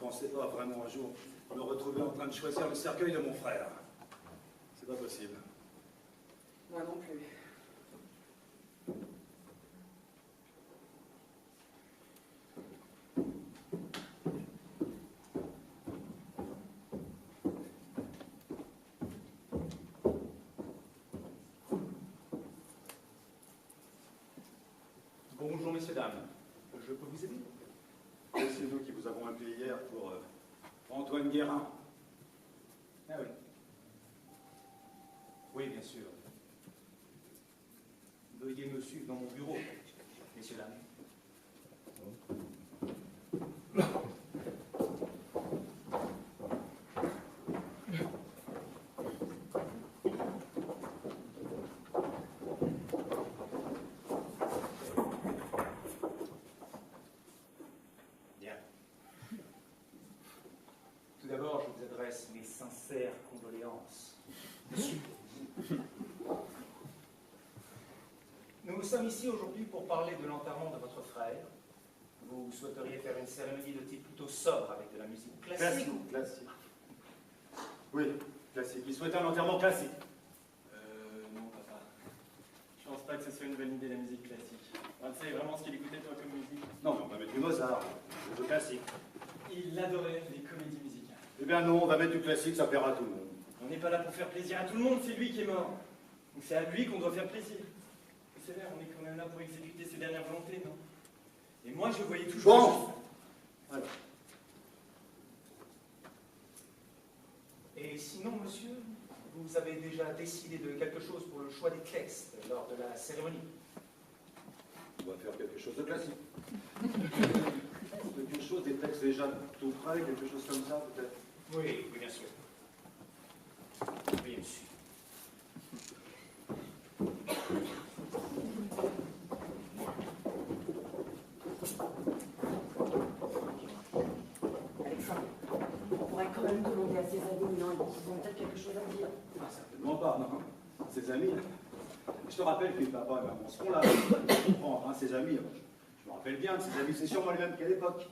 pensais pas vraiment un jour me retrouver en train de choisir le cercueil de mon frère. C'est pas possible. Moi non plus. Bonjour, messieurs, dames. Je peux vous aider? C'est nous qui vous avons appelé hier pour Antoine Guérin. Ah oui. Oui, bien sûr. Veuillez me suivre dans mon bureau, messieurs, dames. Bien. Tout d'abord, je vous adresse mes sincères condoléances. Monsieur. Nous sommes ici aujourd'hui pour parler de l'enterrement de votre frère. Vous souhaiteriez faire une cérémonie de type plutôt sobre avec de la musique classique. Classique. Oui, classique. Il souhaitait un enterrement classique. Non, papa. Je pense pas que ce soit une bonne idée, la musique classique. Tu sais vraiment ce qu'il écoutait, toi, comme musique? Non, mais on va mettre du Mozart, du classique. Il adorait les comédies musicales. Eh bien non, on va mettre du classique, ça plaira à tout le monde. On n'est pas là pour faire plaisir à tout le monde, c'est lui qui est mort. Donc c'est à lui qu'on doit faire plaisir. C'est vrai, on est quand même là pour exécuter ses dernières volontés, non? Et moi, je voyais toujours... Bon. Alors. Et sinon, monsieur, vous avez déjà décidé de quelque chose pour le choix des textes lors de la cérémonie? On va faire quelque chose de classique. Quelque chose, des textes déjà tout prêts, quelque chose comme ça, peut-être. Oui, oui, bien sûr. Oui, monsieur. Alexandre, on pourrait quand même demander à ses amis, non? Ils ont peut-être quelque chose à dire. Ah, certainement pas, non. Ses amis. Je te rappelle que papa et maman seront là. Je comprends, hein, ses amis. Je me rappelle bien de ses amis, c'est sûrement les mêmes qu'à l'époque.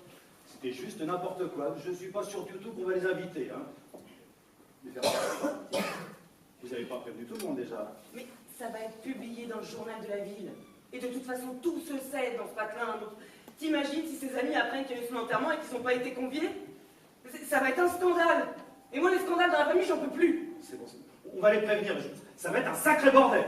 C'était juste n'importe quoi. Je ne suis pas sûr du tout qu'on va les inviter. Hein. Mais vous n'avez pas prévenu tout le monde déjà. Mais ça va être publié dans le journal de la ville. Et de toute façon, tout se sait dans ce patelin. Donc, t'imagines si ses amis apprennent qu'il y a eu son enterrement et qu'ils n'ont pas été conviés? Ça va être un scandale. Et moi, les scandales dans la famille, j'en peux plus. C'est bon, on va les prévenir. Ça va être un sacré bordel.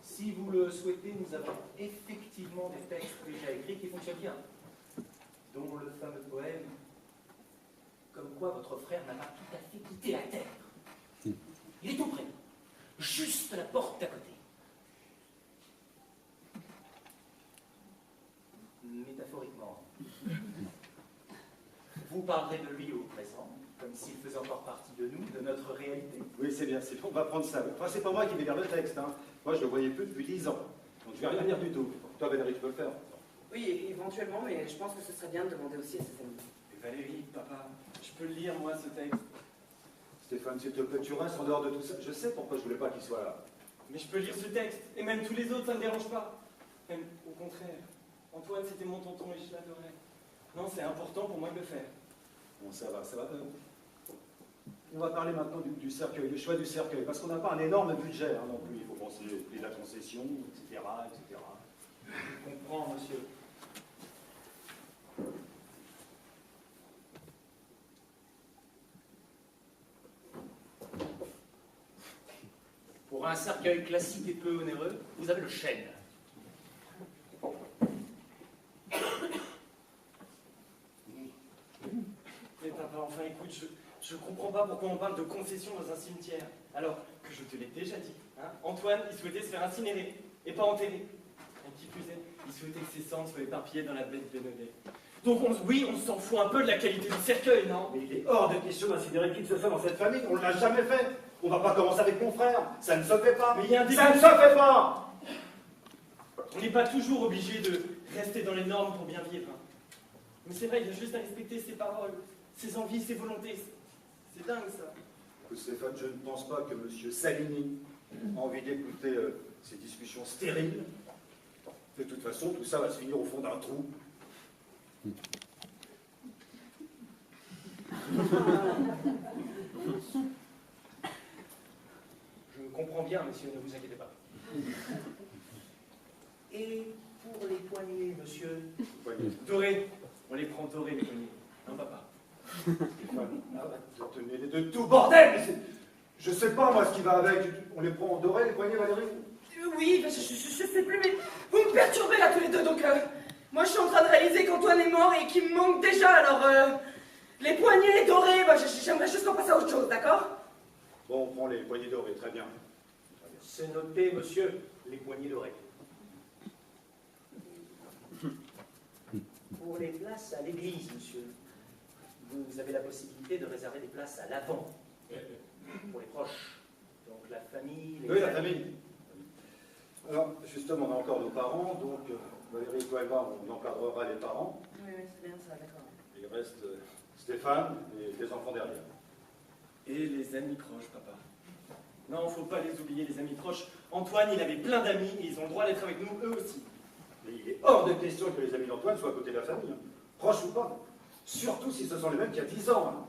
Si vous le souhaitez, nous avons effectivement des textes déjà écrits qui fonctionnent bien, dont le fameux poème « Comme quoi votre frère n'a pas tout à fait quitté la terre ». Il est tout près, juste à la porte d'à côté. Métaphoriquement, vous parlerez de lui au présent, comme s'il faisait encore partie de nous, de notre réalité. Oui, c'est bien, on va prendre ça. Enfin, c'est pas moi qui vais lire le texte. Hein. Moi, je le voyais plus depuis 10 ans. Donc, je vais rien lire du tout. Toi, Valérie, tu peux le faire. Oui, éventuellement, mais je pense que ce serait bien de demander aussi à ses amis. Mais Valérie, papa, je peux le lire, moi, ce texte. Stéphane, s'il te plaît, tu restes en dehors de tout ça. Je sais pourquoi je voulais pas qu'il soit là. Mais je peux lire ce texte, et même tous les autres, ça ne me dérange pas. Même au contraire. Antoine, c'était mon tonton et je l'adorais. Non, c'est important pour moi de le faire. Bon, ça va. On va parler maintenant du cercueil, du choix du cercueil, parce qu'on n'a pas un énorme budget hein, non plus. Il faut penser au prix de la concession, etc., etc. Je comprends, monsieur. Pour un cercueil classique et peu onéreux, vous avez le chêne. Mais papa, enfin écoute, je comprends pas pourquoi on parle de concession dans un cimetière. Alors que je te l'ai déjà dit. Hein, Antoine, il souhaitait se faire incinérer et pas enterrer. Et qui plus est, il souhaitait que ses cendres soient éparpillées dans la baie de Bénodet. Donc oui, on s'en fout un peu de la qualité du cercueil, non? Mais il est hors de question d'incinérer qui que ce soit dans cette famille. On ne l'a jamais fait. On va pas commencer avec mon frère. Ça ne se fait pas. Mais il y a un Ça ne se fait pas. On n'est pas toujours obligé de rester dans les normes pour bien vivre. Hein. Mais c'est vrai, il y a juste à respecter ses paroles, ses envies, ses volontés. C'est dingue, ça. Écoute, Stéphane, je ne pense pas que M. Salini a envie d'écouter ces discussions stériles. De toute façon, tout ça va se finir au fond d'un trou. Je comprends bien, monsieur, ne vous inquiétez pas. Et pour les poignées, monsieur? Voyez, Dorés. On les prend dorés, les poignets. Hein, papa? Stéphane, arrête de te mêler de tout, bordel! Mais je sais pas, moi, ce qui va avec. On les prend en doré, les poignets, Valérie? Oui, je sais plus, mais vous me perturbez là tous les deux, donc moi je suis en train de réaliser qu'Antoine est mort et qu'il me manque déjà, alors les poignets dorés, j'aimerais juste qu'on passe à autre chose, d'accord? Bon, on prend les poignets dorés, très bien. C'est noté, monsieur, les poignées d'oreilles. Pour les places à l'église, monsieur, vous avez la possibilité de réserver des places à l'avant, pour les proches. Donc la famille, les Oui, la amis. famille. Alors, justement, on a encore nos parents, donc Valérie, toi et moi, on encadrera les parents. Oui, c'est bien ça, d'accord. Il reste Stéphane et les enfants derrière. Et les amis proches, papa. Non, faut pas les oublier, les amis proches. Antoine, il avait plein d'amis et ils ont le droit d'être avec nous, eux aussi. Mais il est hors de question que les amis d'Antoine soient à côté de la famille, hein. Proches ou pas. Surtout si ce sont les mêmes qu'il y a 10 ans. Hein.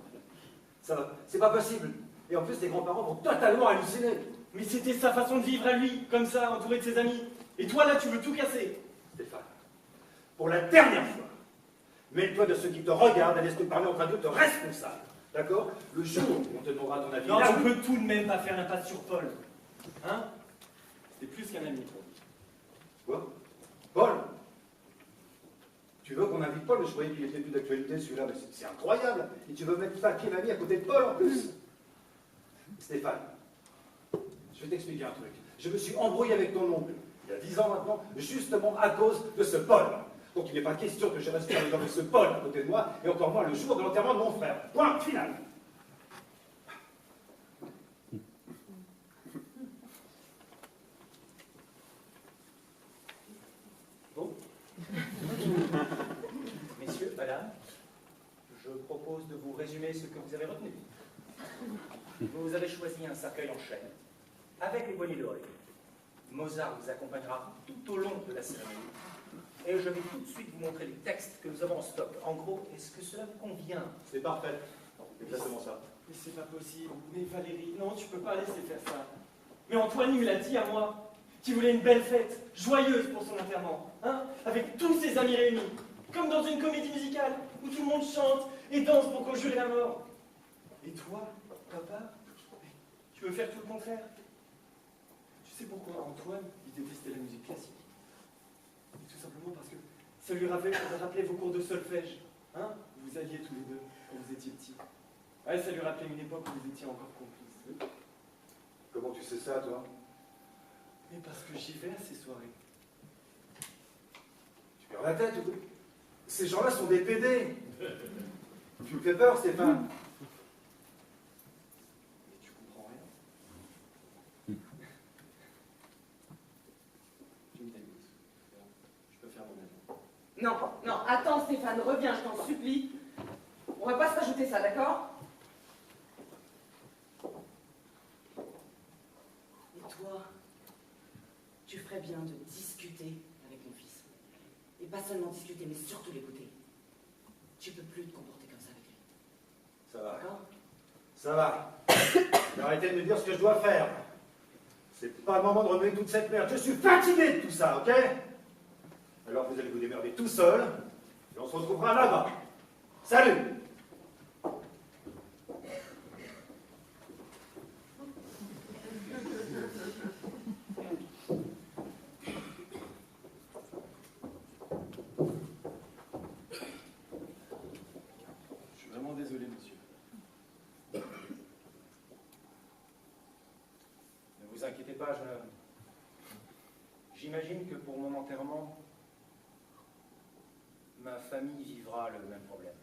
Ça, c'est pas possible. Et en plus, les grands-parents vont totalement halluciner. Mais c'était sa façon de vivre à lui, comme ça, entouré de ses amis. Et toi, là, tu veux tout casser. Stéphane, pour la dernière fois, mêle-toi de ceux qui te regardent et laisse-nous parler entre adultes responsables. D'accord? Le jour où on te demandera ton avis. Non, là, tu peux tout de même pas faire l'impasse sur Paul. Hein? C'était plus qu'un ami pour lui. Quoi? Paul? Tu veux qu'on invite Paul? Mais je croyais qu'il était plus d'actualité celui-là, mais c'est incroyable. Et tu veux mettre papier mamie à côté de Paul en plus? Stéphane, je vais t'expliquer un truc. Je me suis embrouillé avec ton oncle, il y a 10 ans maintenant, justement à cause de ce Paul. Donc il n'est pas question que je reste avec ce Paul à côté de moi, et encore moins le jour de l'enterrement de mon frère. Point final. Bon. Messieurs, madame, je propose de vous résumer ce que vous avez retenu. Vous avez choisi un cercueil en chêne, avec les poignées d'oreilles. Mozart vous accompagnera tout au long de la cérémonie. Et je vais tout de suite vous montrer les textes que nous avons en stock. En gros, est-ce que cela vous convient? C'est parfait. Exactement ça. Mais c'est pas possible. Mais Valérie, non, tu peux pas laisser faire ça. Mais Antoine, il me l'a dit à moi, qu'il voulait une belle fête, joyeuse pour son enterrement, hein, avec tous ses amis réunis, comme dans une comédie musicale, où tout le monde chante et danse pour conjurer la mort. Et toi, papa, tu veux faire tout le contraire? Tu sais pourquoi Antoine, il détestait la musique classique? Tout simplement parce que ça lui rappelait vos cours de solfège, hein? Vous alliez tous les deux quand vous étiez petits. Ouais, ça lui rappelait une époque où vous étiez encore complices. Comment tu sais ça, toi? Mais parce que j'y vais à ces soirées. Tu perds la tête ou quoi? Ces gens-là sont des PD. Tu me fais peur, Stéphane. Mais tu comprends rien. Tu me dégoûtes. Je peux faire mon avis. Non, non, attends Stéphane, reviens, je t'en supplie. On va pas se rajouter ça, d'accord? Et toi, tu ferais bien de discuter avec mon fils. Et pas seulement discuter, mais surtout l'écouter. Tu peux plus te comporter comme ça avec lui. Ça va. D'accord? Ça va. Arrêtez de me dire ce que je dois faire. C'est pas le moment de remuer toute cette merde. Je suis fatigué de tout ça, ok? Alors vous allez vous démerder tout seul, et on se retrouvera là-bas. Salut! Je suis vraiment désolé, monsieur. Ne vous inquiétez pas, jeune homme. J'imagine que pour mon enterrement, ma famille vivra le même problème.